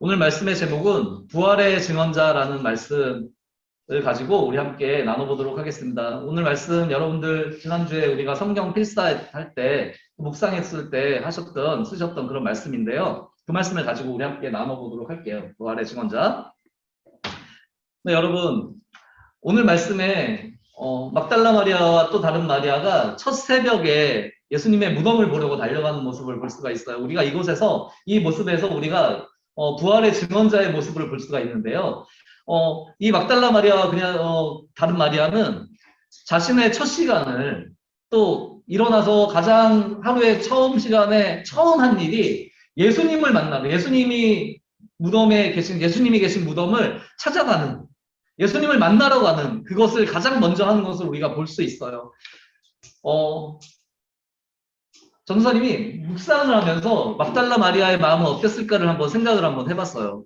오늘 말씀의 제목은 부활의 증언자라는 말씀을 가지고 우리 함께 나눠보도록 하겠습니다. 오늘 말씀 여러분들 지난주에 우리가 성경 필사할 때 묵상했을 때 쓰셨던 그런 말씀인데요. 그 말씀을 가지고 우리 함께 나눠보도록 할게요. 부활의 증언자. 네, 여러분 오늘 말씀에 막달라 마리아와 또 다른 마리아가 첫 새벽에 예수님의 무덤을 보려고 달려가는 모습을 볼 수가 있어요. 우리가 이곳에서 이 모습에서 우리가 부활의 증언자의 모습을 볼 수가 있는데요. 이 막달라 마리아와 그냥 다른 마리아는 자신의 첫 시간을 또 일어나서 가장 하루의 처음 시간에 처음 한 일이 예수님을 만나는, 예수님이 계신 무덤을 찾아가는, 예수님을 만나러 가는 그것을 가장 먼저 하는 것을 우리가 볼 수 있어요. 전도사님이 묵상을 하면서 막달라 마리아의 마음은 어땠을까를 한번 생각을 한번 해봤어요.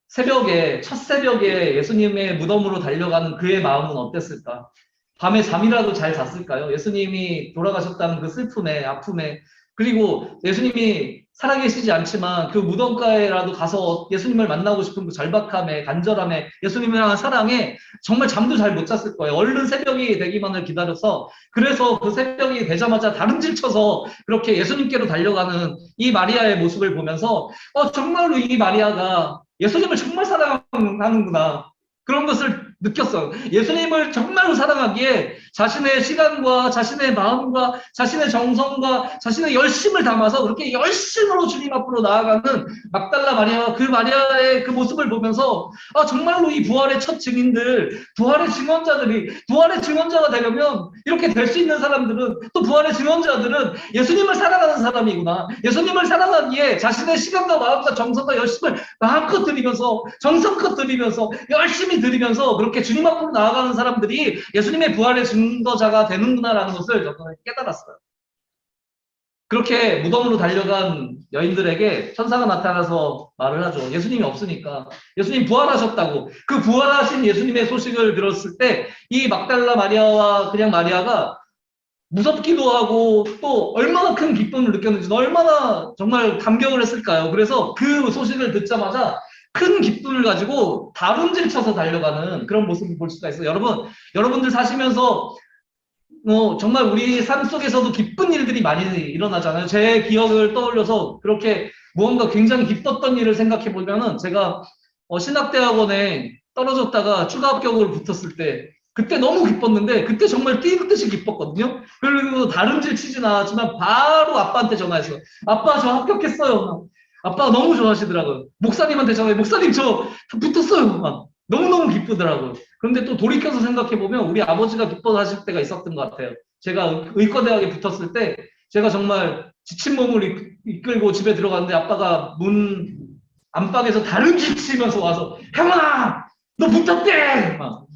첫 새벽에 예수님의 무덤으로 달려가는 그의 마음은 어땠을까? 밤에 잠이라도 잘 잤을까요? 예수님이 돌아가셨다는 그 슬픔에, 아픔에, 그리고 예수님이 살아계시지 않지만 그 무덤가에라도 가서 예수님을 만나고 싶은 그 절박함에, 간절함에, 예수님을 향한 사랑에 정말 잠도 잘 못 잤을 거예요. 얼른 새벽이 되기만을 기다려서, 그래서 그 새벽이 되자마자 다름질 쳐서 그렇게 예수님께로 달려가는 이 마리아의 모습을 보면서 정말로 이 마리아가 예수님을 정말 사랑하는구나, 그런 것을 느꼈어요. 예수님을 정말로 사랑하기에 자신의 시간과 자신의 마음과 자신의 정성과 자신의 열심을 담아서 그렇게 열심으로 주님 앞으로 나아가는 막달라 마리아와 그 마리아의 그 모습을 보면서 정말로 이 부활의 첫 증인들, 부활의 증언자가 되려면 이렇게 될 수 있는 사람들은, 또 부활의 증언자들은 예수님을 사랑하는 사람이구나. 예수님을 사랑하기에 자신의 시간과 마음과 정성과 열심을 마음껏 드리면서, 정성껏 드리면서, 열심히 드리면서 그렇게 주님 앞으로 나아가는 사람들이 예수님의 부활의 증거자가 되는구나라는 것을 저는 깨달았어요. 그렇게 무덤으로 달려간 여인들에게 천사가 나타나서 말을 하죠. 예수님이 없으니까. 예수님 부활하셨다고. 그 부활하신 예수님의 소식을 들었을 때 이 막달라 마리아와 그냥 마리아가 무섭기도 하고 또 얼마나 큰 기쁨을 느꼈는지, 얼마나 정말 감격을 했을까요? 그래서 그 소식을 듣자마자 큰 기쁨을 가지고 다름질 쳐서 달려가는 그런 모습을 볼 수가 있어요. 여러분들 사시면서 정말 우리 삶 속에서도 기쁜 일들이 많이 일어나잖아요. 제 기억을 떠올려서 그렇게 무언가 굉장히 기뻤던 일을 생각해 보면은, 제가 신학대학원에 떨어졌다가 추가 합격을 붙었을 때 그때 너무 기뻤는데, 그때 정말 뛰듯이 기뻤거든요. 그리고 다름질 치진 않았지만 바로 아빠한테 전화해서 아빠 저 합격했어요. 아빠가 너무 좋아하시더라고요. 목사님한테 전화해, 목사님 저 붙었어요. 막 너무너무 기쁘더라고요. 그런데 또 돌이켜서 생각해보면 우리 아버지가 기뻐하실 때가 있었던 것 같아요. 제가 의과대학에 붙었을 때 제가 정말 지친 몸을 이끌고 집에 들어갔는데 아빠가 문 안방에서 다름질 치면서 와서 혜원아 너 붙었대! 막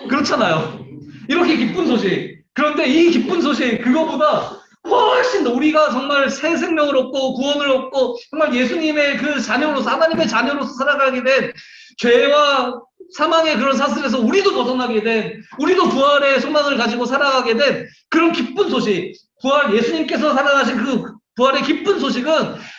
그렇잖아요. 이렇게 기쁜 소식. 그런데 이 기쁜 소식, 그거보다 훨씬 더 우리가 정말 새 생명을 얻고 구원을 얻고 정말 예수님의 그 자녀로서, 하나님의 자녀로서 살아가게 된, 죄와 사망의 그런 사슬에서 우리도 벗어나게 된, 우리도 부활의 소망을 가지고 살아가게 된 그런 기쁜 소식, 예수님께서 살아가신 그 부활의 기쁜 소식은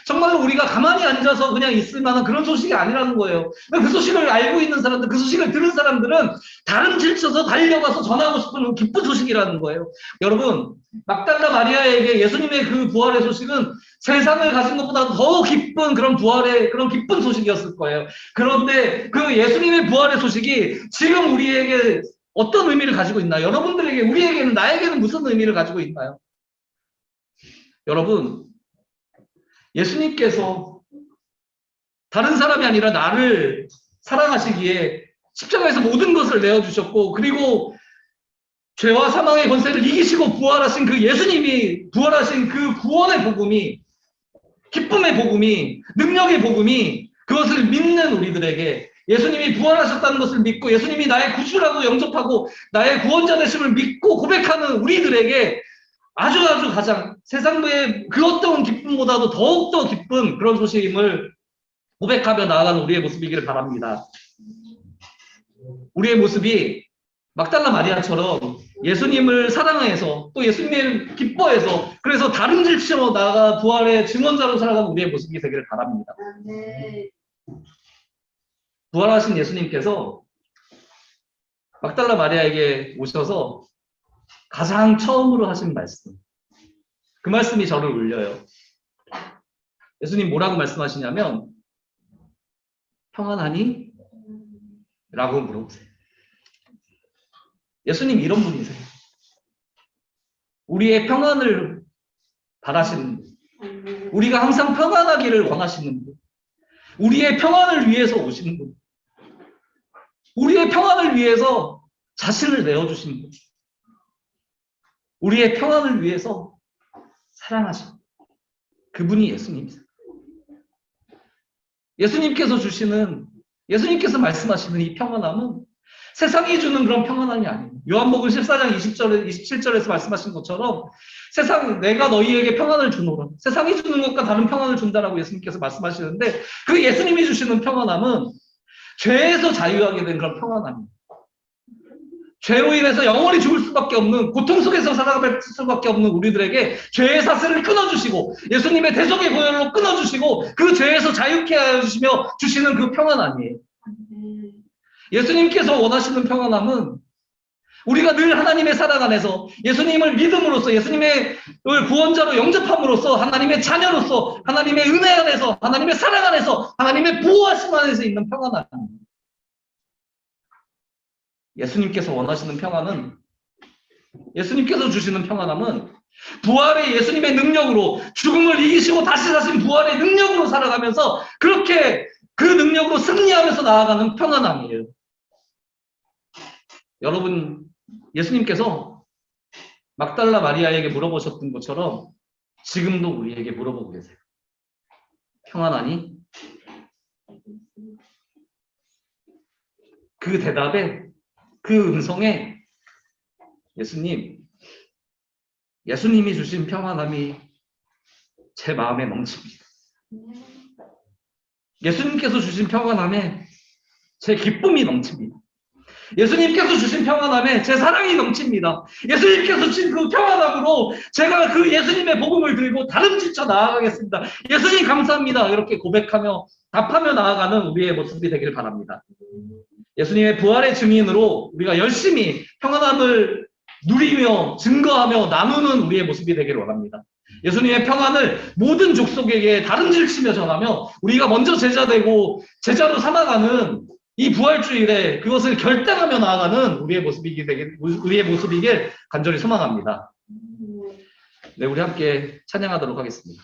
정말로 우리가 가만히 앉아서 그냥 있을 만한 그런 소식이 아니라는 거예요. 그 소식을 알고 있는 사람들, 그 소식을 들은 사람들은 다름질 쳐서 달려가서 전하고 싶은 기쁜 소식이라는 거예요. 여러분, 막달라 마리아에게 예수님의 그 부활의 소식은 세상을 가진 것보다 더 기쁜 그런 부활의 그런 기쁜 소식이었을 거예요. 그런데 그 예수님의 부활의 소식이 지금 우리에게 어떤 의미를 가지고 있나요? 여러분들에게, 우리에게는, 나에게는 무슨 의미를 가지고 있나요? 여러분, 예수님께서 다른 사람이 아니라 나를 사랑하시기에 십자가에서 모든 것을 내어주셨고, 그리고 죄와 사망의 권세를 이기시고 부활하신 그 예수님이, 부활하신 그 구원의 복음이, 기쁨의 복음이, 능력의 복음이, 그것을 믿는 우리들에게, 예수님이 부활하셨다는 것을 믿고 예수님이 나의 구주라고 영접하고 나의 구원자 되심을 믿고 고백하는 우리들에게 아주 가장 세상의 그 어떤 기쁨보다도 더욱더 기쁜 그런 소식임을 고백하며 나아가는 우리의 모습이기를 바랍니다. 우리의 모습이 막달라 마리아처럼 예수님을 사랑해서 또 예수님을 기뻐해서, 그래서 다름질 치며 나아가 부활의 증언자로 살아가는 우리의 모습이 되기를 바랍니다. 부활하신 예수님께서 막달라 마리아에게 오셔서 가장 처음으로 하신 말씀. 그 말씀이 저를 울려요. 예수님 뭐라고 말씀하시냐면 평안하니? 라고 물어보세요. 예수님 이런 분이세요. 우리의 평안을 바라시는 분. 우리가 항상 평안하기를 원하시는 분. 우리의 평안을 위해서 오시는 분. 우리의 평안을 위해서 자신을 내어주신 분. 우리의 평안을 위해서 사랑하신 그분이 예수님이세요. 예수님께서 말씀하시는 이 평안함은 세상이 주는 그런 평안함이 아니에요. 요한복음 14장 20절에 27절에서 말씀하신 것처럼 내가 너희에게 평안을 주노라. 세상이 주는 것과 다른 평안을 준다라고 예수님께서 말씀하시는데 그 예수님이 주시는 평안함은 죄에서 자유하게 된 그런 평안함이에요. 죄로 인해서 영원히 죽을 수밖에 없는 고통 속에서 살아갈 수밖에 없는 우리들에게 죄의 사슬을 끊어주시고 예수님의 대속의 보혈로 끊어주시고 그 죄에서 자유케 하여 주시며 주시는 그 평안함이에요. 예수님께서 원하시는 평안함은 우리가 늘 하나님의 사랑 안에서 예수님을 믿음으로써 예수님의 구원자로 영접함으로써 하나님의 자녀로서 하나님의 은혜 안에서 하나님의 사랑 안에서 하나님의 보호하심 안에서 있는 평안함입니다. 예수님께서 원하시는 평안은 예수님께서 주시는 평안함은 부활의 예수님의 능력으로 죽음을 이기시고 다시 사신 부활의 능력으로 살아가면서 그렇게 그 능력으로 승리하면서 나아가는 평안함이에요. 여러분 예수님께서 막달라 마리아에게 물어보셨던 것처럼 지금도 우리에게 물어보고 계세요. 평안하니? 그 대답에 그 음성에 예수님이 주신 평안함이 제 마음에 넘칩니다. 예수님께서 주신 평안함에 제 기쁨이 넘칩니다. 예수님께서 주신 평안함에 제 사랑이 넘칩니다. 예수님께서 주신 그 평안함으로 제가 그 예수님의 복음을 들고 다름질쳐 나아가겠습니다. 예수님 감사합니다. 이렇게 고백하며 답하며 나아가는 우리의 모습이 되기를 바랍니다. 예수님의 부활의 증인으로 우리가 열심히 평안함을 누리며 증거하며 나누는 우리의 모습이 되기를 원합니다. 예수님의 평안을 모든 족속에게 다름질치며 전하며 우리가 먼저 제자되고 제자로 삼아가는 이 부활주일에 그것을 결단하며 나아가는 우리의 모습이길 간절히 소망합니다. 네, 우리 함께 찬양하도록 하겠습니다.